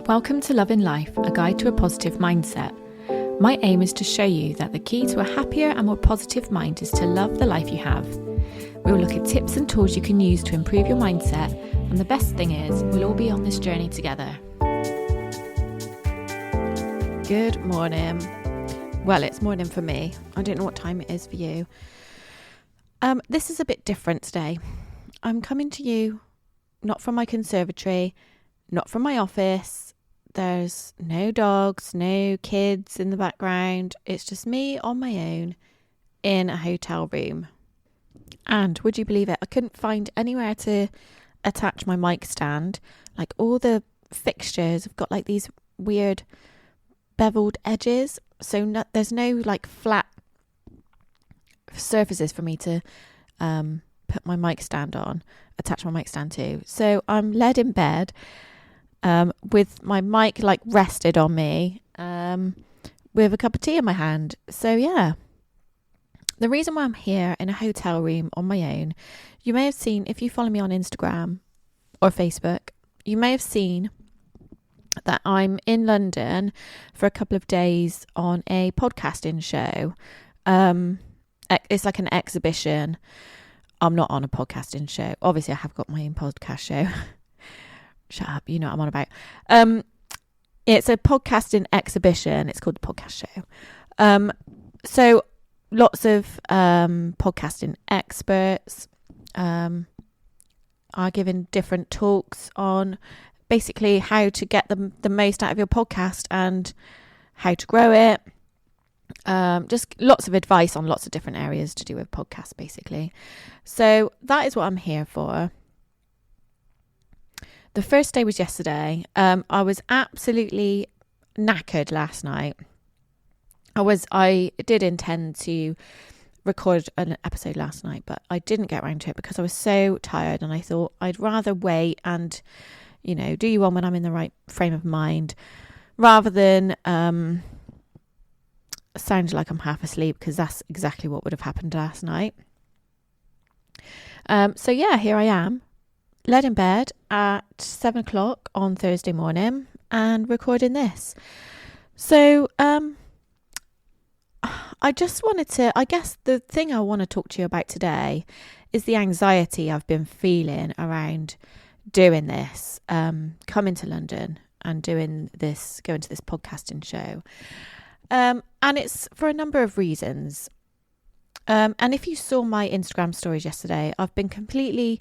Welcome to Love in Life, a guide to a positive mindset. My aim is to show you that the key to a happier and more positive mind is to love the life you have. We will look at tips and tools you can use to improve your mindset, and the best thing is, we'll all be on this journey together. Good morning. Well, it's morning for me. I don't know what time it is for you. This is a bit different today. I'm coming to you not from my conservatory, not from my office. There's no dogs, no kids in the background. It's just me on my own in a hotel room. And would you believe it? I couldn't find anywhere to attach my mic stand. Like all the fixtures have got like these weird beveled edges. So there's no like flat surfaces for me to put my mic stand on, attach my mic stand to. So I'm led in bed with my mic like rested on me with a cup of tea in my hand. So yeah, the reason why I'm here in a hotel room on my own, you may have seen, if you follow me on Instagram or Facebook, you may have seen that I'm in London for a couple of days on a podcasting show. It's like an exhibition. I'm not on a podcasting show. Obviously, I have got my own podcast show. Shut up, you know what I'm on about. It's a podcasting exhibition. It's called the Podcast Show. So lots of podcasting experts are giving different talks on basically how to get the most out of your podcast and how to grow it. Just lots of advice on lots of different areas to do with podcasts, basically. So that is what I'm here for. The first day was yesterday. I was absolutely knackered last night. I did intend to record an episode last night, but I didn't get around to it because I was so tired, and I thought I'd rather wait and, do you one when I'm in the right frame of mind, rather than sound like I'm half asleep, because that's exactly what would have happened last night. So yeah, here I am, led in bed at 7 o'clock on Thursday morning and recording this. So I just wanted to, I guess the thing I want to talk to you about today is the anxiety I've been feeling around doing this, coming to London and doing this, going to this podcasting show. And it's for a number of reasons. And if you saw my Instagram stories yesterday, I've been completely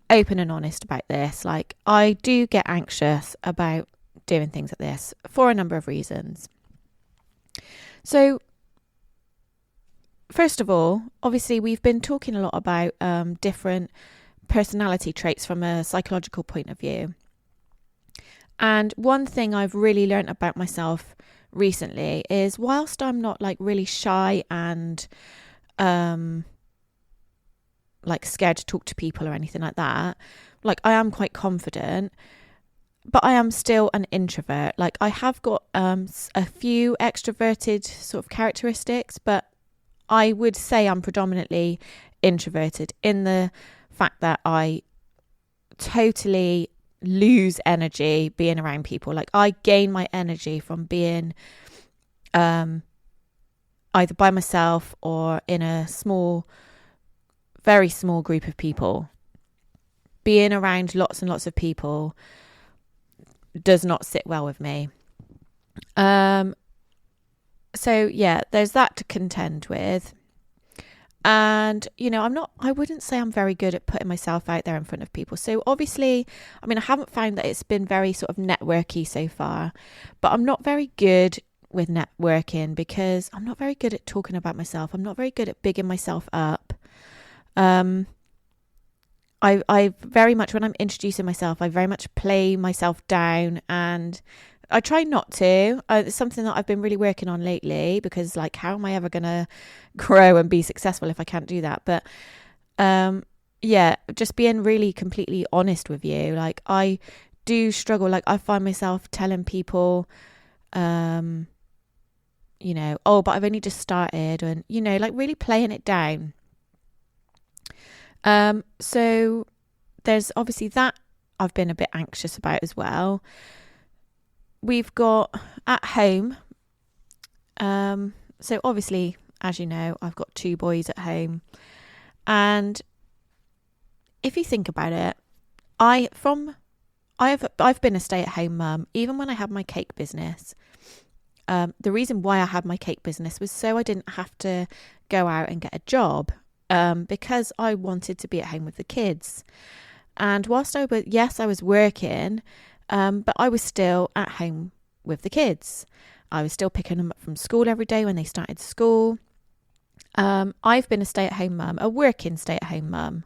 open and honest about this. Like, I do get anxious about doing things like this for a number of reasons. So, first of all, obviously, we've been talking a lot about different personality traits from a psychological point of view. And one thing I've really learned about myself recently is, whilst I'm not like really shy and like scared to talk to people or anything like that, like I am quite confident, but I am still an introvert. Like, I have got a few extroverted sort of characteristics, but I would say I'm predominantly introverted in the fact that I totally lose energy being around people. Like, I gain my energy from being either by myself or in a very small group of people. Being around lots and lots of people does not sit well with me. So yeah, there's that to contend with. And, I wouldn't say I'm very good at putting myself out there in front of people. So obviously, I haven't found that it's been very sort of networky so far, but I'm not very good with networking because I'm not very good at talking about myself. I'm not very good at bigging myself up. I very much, when I'm introducing myself, I very much play myself down, and I try not to. It's something that I've been really working on lately, because like, how am I ever going to grow and be successful if I can't do that? But yeah, just being really completely honest with you, like, I do struggle. Like, I find myself telling people, oh, but I've only just started, and, like really playing it down. So there's obviously that I've been a bit anxious about as well. we've got at home, so obviously, as you know, I've got 2 boys at home. And if you think about it, I've been a stay-at-home mum, even when I had my cake business. The reason why I had my cake business was so I didn't have to go out and get a job, because I wanted to be at home with the kids. And whilst I was working, but I was still at home with the kids. I was still picking them up from school every day when they started school. I've been a stay-at-home mum, a working stay-at-home mum.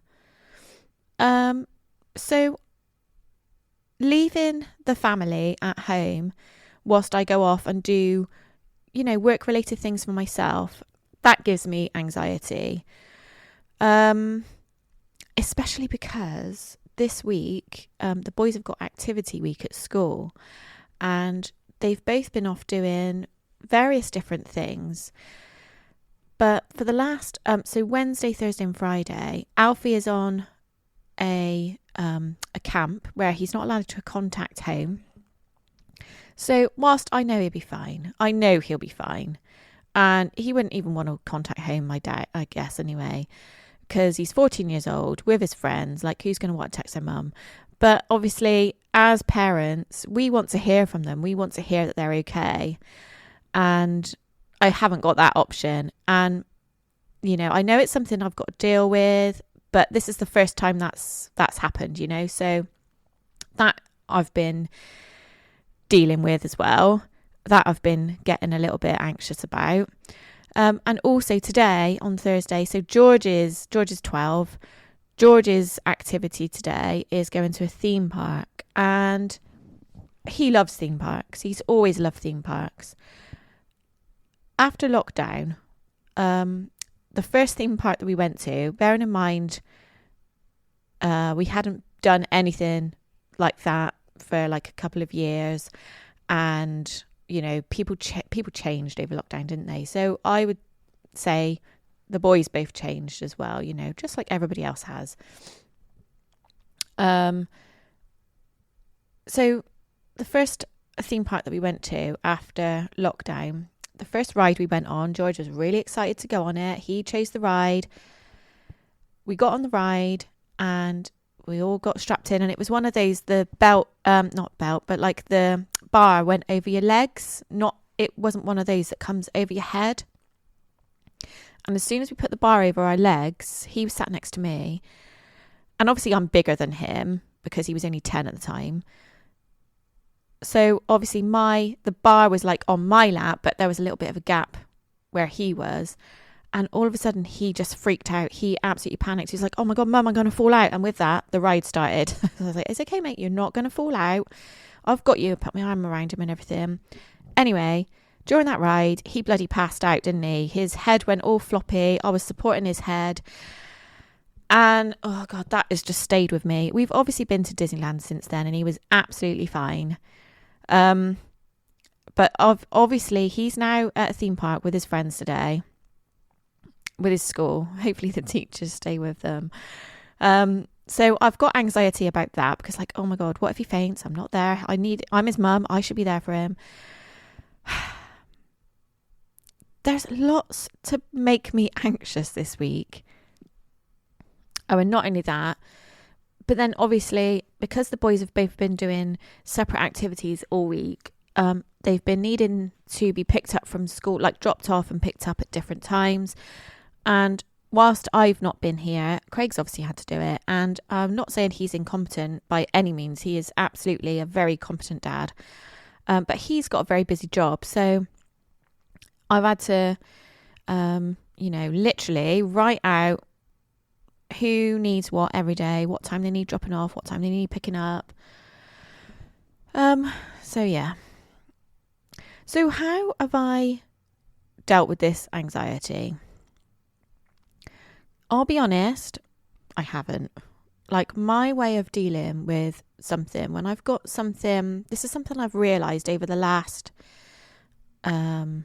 So leaving the family at home whilst I go off and do, work-related things for myself, that gives me anxiety. Especially because this week, the boys have got activity week at school, and they've both been off doing various different things. But for the last, so Wednesday, Thursday and Friday, Alfie is on a camp where he's not allowed to contact home. So whilst I know he'll be fine, and he wouldn't even want to contact home, my dad, I guess, anyway, because he's 14 years old with his friends. Like, who's going to want to text their mum? But obviously, as parents, we want to hear from them. We want to hear that they're okay. And I haven't got that option. And, I know it's something I've got to deal with, but this is the first time that's happened, So that I've been dealing with as well. That I've been getting a little bit anxious about. And also today on Thursday, so George is 12. George's activity today is going to a theme park, and he loves theme parks. He's always loved theme parks. After lockdown, the first theme park that we went to, bearing in mind, we hadn't done anything like that for like a couple of years, and people changed over lockdown, didn't they? So I would say the boys both changed as well, just like everybody else has. So the first theme park that we went to after lockdown, the first ride we went on, George was really excited to go on it. He chose the ride. We got on the ride and we all got strapped in, and it was one of those, the belt, not belt, but like the bar went over your legs. It wasn't one of those that comes over your head. And as soon as we put the bar over our legs, he was sat next to me. And obviously I'm bigger than him because he was only 10 at the time. So obviously the bar was like on my lap, but there was a little bit of a gap where he was. And all of a sudden he just freaked out. He absolutely panicked. He was like, "Oh my God, Mum, I'm going to fall out." And with that, the ride started. So I was like, "It's okay, mate. You're not going to fall out. I've got you." I put my arm around him and everything. Anyway, during that ride, he bloody passed out, didn't he? His head went all floppy. I was supporting his head. And, oh God, that has just stayed with me. We've obviously been to Disneyland since then, and he was absolutely fine. But obviously, he's now at a theme park with his friends today, with his school. Hopefully the teachers stay with them. So I've got anxiety about that because, like, oh my God, what if he faints? I'm not there. I'm his mum. I should be there for him. There's lots to make me anxious this week. Oh, and not only that, but then obviously, because the boys have both been doing separate activities all week, they've been needing to be picked up from school, like dropped off and picked up at different times. And whilst I've not been here, Craig's obviously had to do it. And I'm not saying he's incompetent by any means. He is absolutely a very competent dad. But he's got a very busy job. So I've had to, literally write out who needs what every day, what time they need dropping off, what time they need picking up. So yeah. So how have I dealt with this anxiety? I'll be honest, I haven't. Like, my way of dealing with something, when I've got something, this is something I've realised over the last, I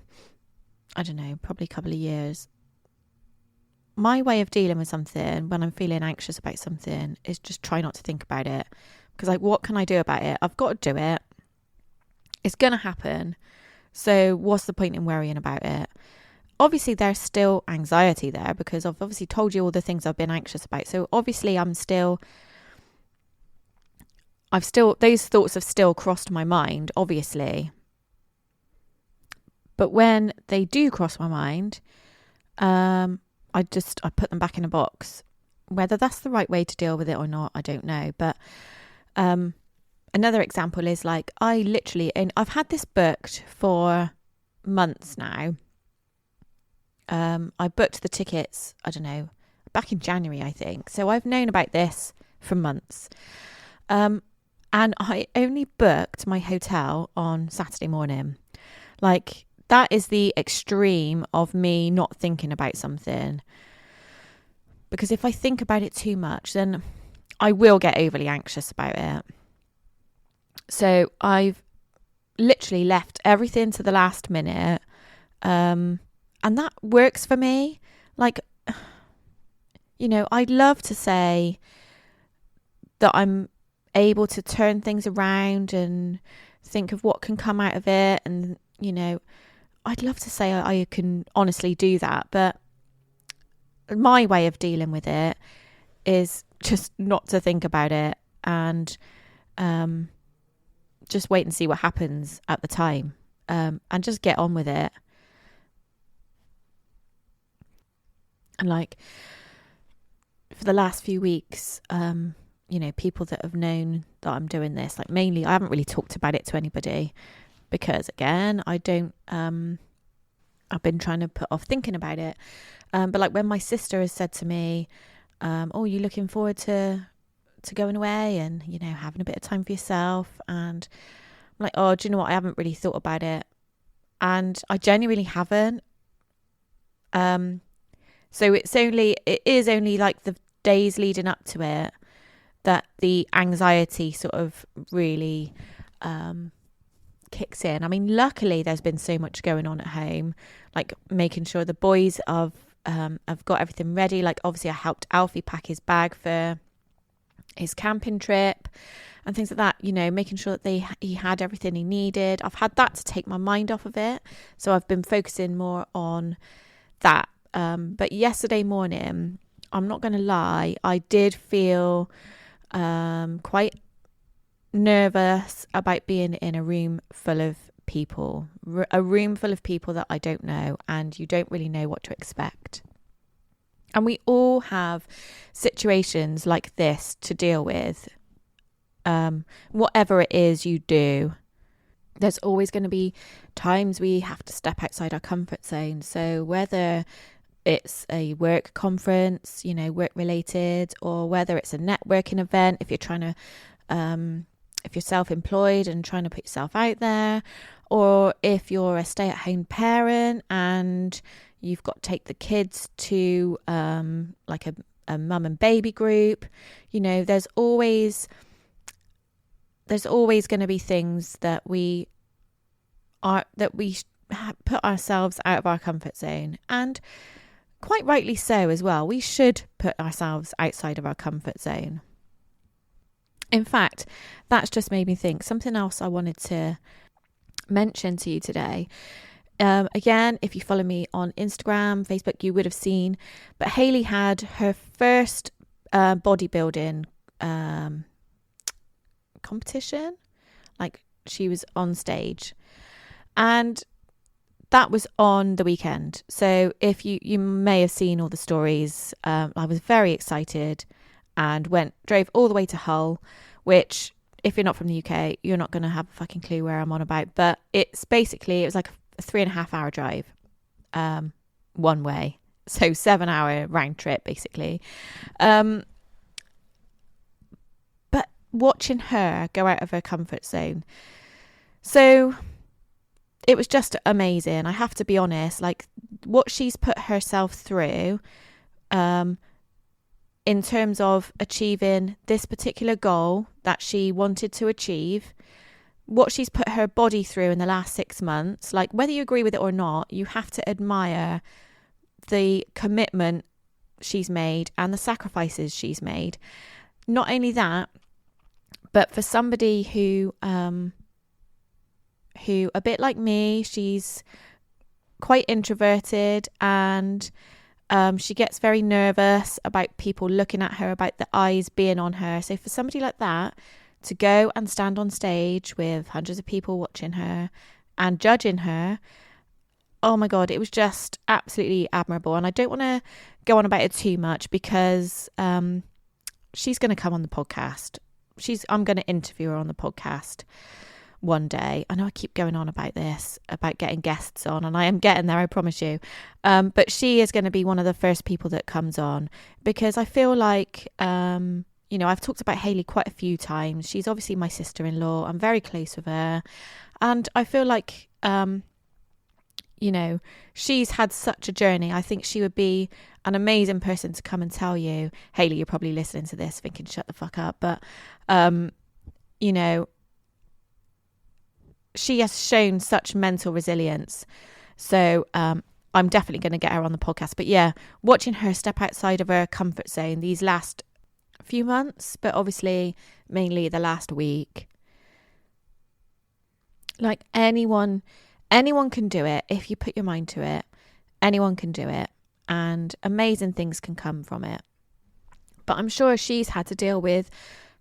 don't know, probably a couple of years. My way of dealing with something when I'm feeling anxious about something is just try not to think about it. Because, like, what can I do about it? I've got to do it. It's going to happen. So what's the point in worrying about it? Obviously, there's still anxiety there because I've obviously told you all the things I've been anxious about. So obviously, those thoughts have still crossed my mind, obviously. But when they do cross my mind, I put them back in a box. Whether that's the right way to deal with it or not, I don't know. But another example is like I've had this booked for months now. I booked the tickets, I don't know, back in January, I think. So I've known about this for months. And I only booked my hotel on Saturday morning. Like, that is the extreme of me not thinking about something. Because if I think about it too much, then I will get overly anxious about it. So I've literally left everything to the last minute. And that works for me. Like, I'd love to say that I'm able to turn things around and think of what can come out of it. And, I'd love to say I can honestly do that. But my way of dealing with it is just not to think about it and just wait and see what happens at the time, and just get on with it. And like for the last few weeks, people that have known that I'm doing this, like mainly I haven't really talked about it to anybody because again, I've been trying to put off thinking about it. But like when my sister has said to me, oh, you looking forward to going away and, having a bit of time for yourself? And I'm like, oh, do you know what? I haven't really thought about it. And I genuinely haven't. So it is only like the days leading up to it that the anxiety sort of really kicks in. I mean, luckily there's been so much going on at home, like making sure the boys have got everything ready. Like obviously I helped Alfie pack his bag for his camping trip and things like that, making sure that he had everything he needed. I've had that to take my mind off of it. So I've been focusing more on that. But yesterday morning, I'm not going to lie, I did feel quite nervous about being in a room full of people, that I don't know, and you don't really know what to expect. And we all have situations like this to deal with. Whatever it is you do, there's always going to be times we have to step outside our comfort zone. So whether it's a work conference, work related, or whether it's a networking event, if you're trying to, if you're self-employed and trying to put yourself out there, or if you're a stay-at-home parent and you've got to take the kids to like a mum and baby group, there's always going to be things that we put ourselves out of our comfort zone, and quite rightly so as well. We should put ourselves outside of our comfort zone. In fact, that's just made me think something else I wanted to mention to you today. Again, if you follow me on Instagram, Facebook, you would have seen, but Hayley had her first bodybuilding competition. Like she was on stage, and that was on the weekend. So if you may have seen all the stories, I was very excited and drove all the way to Hull, which if you're not from the UK, you're not going to have a fucking clue where I'm on about. But it was like a 3.5 hour drive, one way. So 7-hour round trip, basically. But watching her go out of her comfort zone. So it was just amazing. I have to be honest, like what she's put herself through, in terms of achieving this particular goal that she wanted to achieve, what she's put her body through in the last 6 months, like whether you agree with it or not, you have to admire the commitment she's made and the sacrifices she's made. Not only that, but for somebody who, a bit like me, she's quite introverted, and she gets very nervous about people looking at her, about the eyes being on her. So for somebody like that to go and stand on stage with hundreds of people watching her and judging her, oh my God, it was just absolutely admirable. And I don't want to go on about it too much because she's going to come on the podcast. I'm going to interview her on the podcast one day. I know I keep going on about this, about getting guests on, and I am getting there, I promise you. But she is going to be one of the first people that comes on, because I feel like, I've talked about Hayley quite a few times. She's obviously my sister-in-law. I'm very close with her. And I feel like, she's had such a journey. I think she would be an amazing person to come and tell you. Hayley, you're probably listening to this thinking, shut the fuck up. But, she has shown such mental resilience. So I'm definitely going to get her on the podcast. But yeah, watching her step outside of her comfort zone these last few months, but obviously mainly the last week. Like anyone can do it if you put your mind to it. Anyone can do it, and amazing things can come from it. But I'm sure she's had to deal with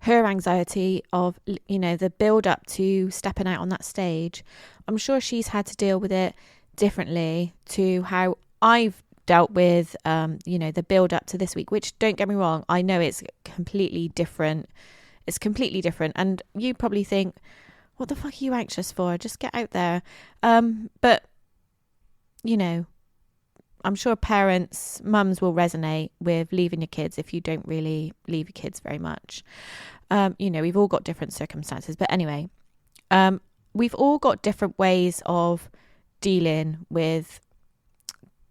her anxiety of, the build up to stepping out on that stage. I'm sure she's had to deal with it differently to how I've dealt with, the build up to this week, which, don't get me wrong, I know it's completely different. It's completely different. And you probably think, what the fuck are you anxious for? Just get out there. But, I'm sure mums will resonate with leaving your kids if you don't really leave your kids very much. We've all got different circumstances. But anyway, we've all got different ways of dealing with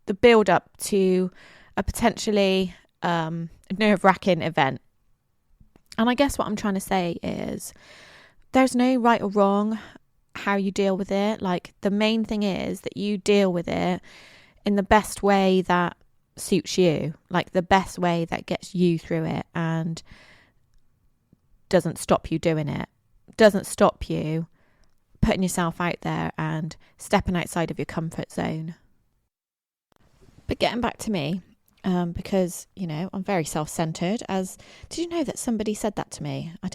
the build up to a potentially nerve-wracking event. And I guess what I'm trying to say is there's no right or wrong how you deal with it. Like, the main thing is that you deal with it in the best way that suits you, like the best way that gets you through it and doesn't stop you doing it, doesn't stop you putting yourself out there and stepping outside of your comfort zone. But getting back to me, because, I'm very self-centered. Did you know that somebody said that to me? I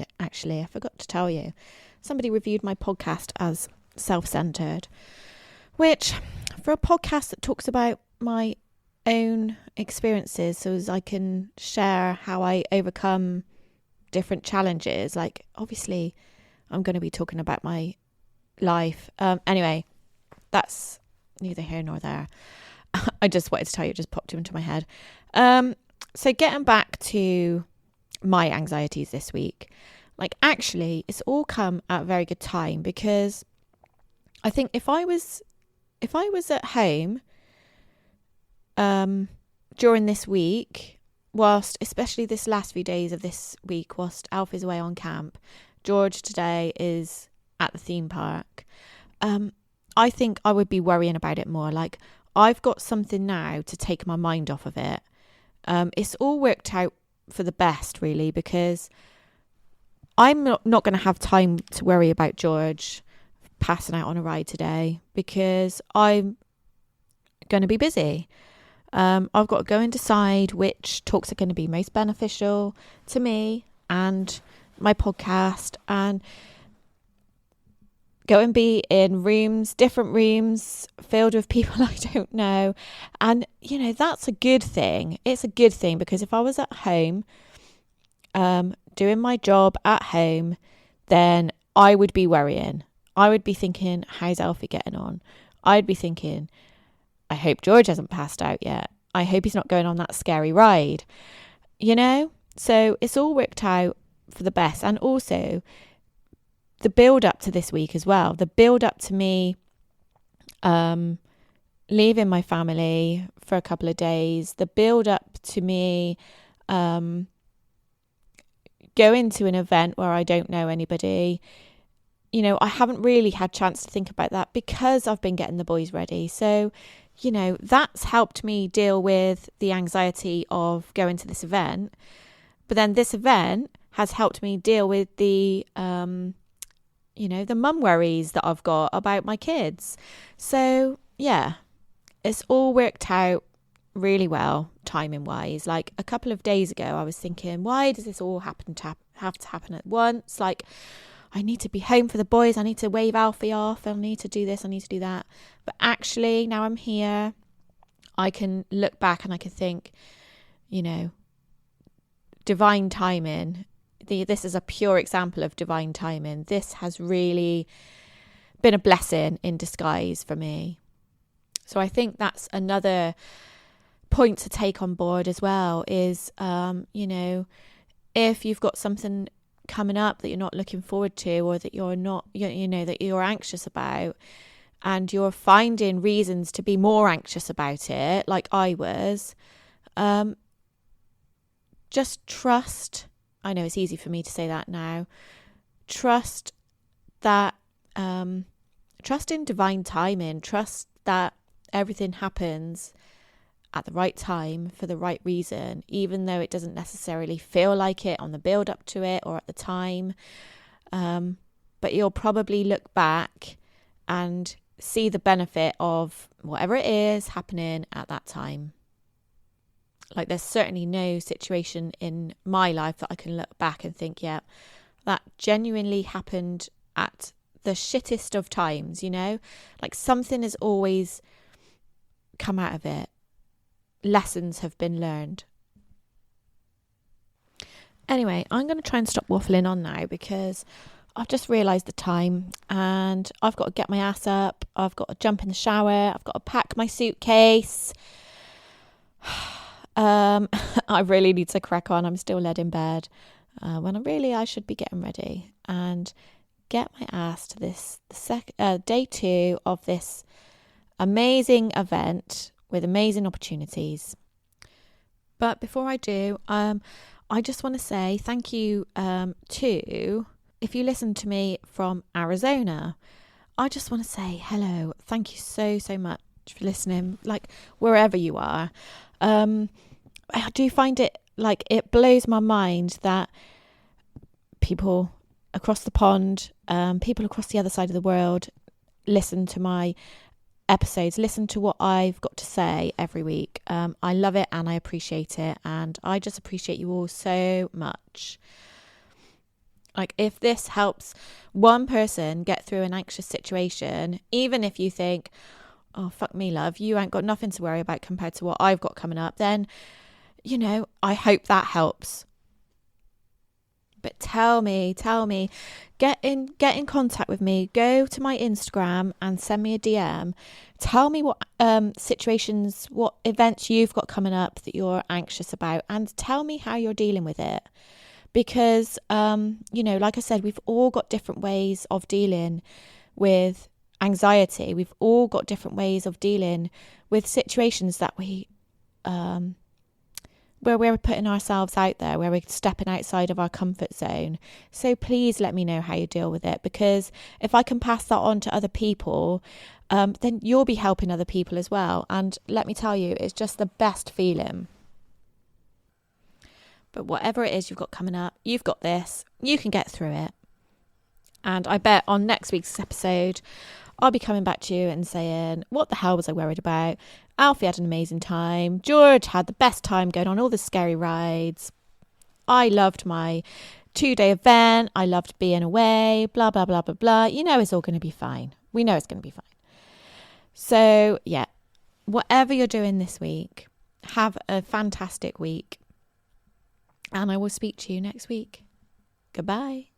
forgot to tell you. Somebody reviewed my podcast as self-centered, which, for a podcast that talks about my own experiences, so as I can share how I overcome different challenges, like, obviously I'm going to be talking about my life. Anyway, that's neither here nor there. I just wanted to tell you, it just popped into my head. So getting back to my anxieties this week, like, actually it's all come at a very good time, because I think if I was at home during this week, whilst, especially this last few days of this week, whilst Alf is away on camp, George today is at the theme park, I think I would be worrying about it more. Like, I've got something now to take my mind off of it. It's all worked out for the best, really, because I'm not going to have time to worry about George passing out on a ride today, because I'm going to be busy. I've got to go and decide which talks are going to be most beneficial to me and my podcast, and go and be in different rooms filled with people I don't know. And, that's a good thing. It's a good thing, because if I was at home, doing my job at home, then I would be worrying. I would be thinking, how's Alfie getting on? I'd be thinking, I hope George hasn't passed out yet. I hope he's not going on that scary ride. So it's all worked out for the best. And also the build up to this week as well, the build up to me leaving my family for a couple of days, the build up to me going to an event where I don't know anybody. I haven't really had a chance to think about that because I've been getting the boys ready. So, that's helped me deal with the anxiety of going to this event. But then this event has helped me deal with the the mum worries that I've got about my kids. So, yeah, it's all worked out really well, timing wise. Like a couple of days ago, I was thinking, why does this all have to happen at once? Like, I need to be home for the boys. I need to wave Alfie off. I need to do this. I need to do that. But actually, now I'm here, I can look back and I can think, divine timing. This is a pure example of divine timing. This has really been a blessing in disguise for me. So I think that's another point to take on board as well is, if you've got something coming up that you're not looking forward to, or that you're not, that you're anxious about, and you're finding reasons to be more anxious about it, like I was, just trust. I know it's easy for me to say that now. Trust that, trust in divine timing. Trust that everything happens at the right time for the right reason, even though it doesn't necessarily feel like it on the build up to it or at the time. But you'll probably look back and see the benefit of whatever it is happening at that time. Like, there's certainly no situation in my life that I can look back and think, yeah, that genuinely happened at the shittest of times, like something has always come out of it. Lessons have been learned. Anyway, I'm going to try and stop waffling on now because I've just realised the time and I've got to get my ass up. I've got to jump in the shower. I've got to pack my suitcase. I really need to crack on. I'm still led in bed when I should be getting ready and get my ass to this day 2 of this amazing event with amazing opportunities. But before I do, I just want to say thank you to, if you listen to me from Arizona, I just want to say hello. Thank you so, so much for listening, like wherever you are. I do find it, like, it blows my mind that people across the pond, people across the other side of the world listen to my episodes, listen to what I've got to say every week. I love it and I appreciate it, and I just appreciate you all so much. Like, if this helps one person get through an anxious situation, even if you think, oh, fuck me, love, you ain't got nothing to worry about compared to what I've got coming up, then, I hope that helps. But tell me, get in contact with me. Go to my Instagram and send me a DM. Tell me what situations, what events you've got coming up that you're anxious about, and tell me how you're dealing with it. Because, like I said, we've all got different ways of dealing with anxiety. We've all got different ways of dealing with situations that where we're putting ourselves out there, where we're stepping outside of our comfort zone. So please let me know how you deal with it, because if I can pass that on to other people, then you'll be helping other people as well. And let me tell you, it's just the best feeling. But whatever it is you've got coming up, you've got this, you can get through it. And I bet on next week's episode, I'll be coming back to you and saying, what the hell was I worried about? Alfie had an amazing time. George had the best time going on all the scary rides. I loved my 2-day event. I loved being away, blah, blah, blah, blah, blah. It's all going to be fine. We know it's going to be fine. So, yeah, whatever you're doing this week, have a fantastic week. And I will speak to you next week. Goodbye.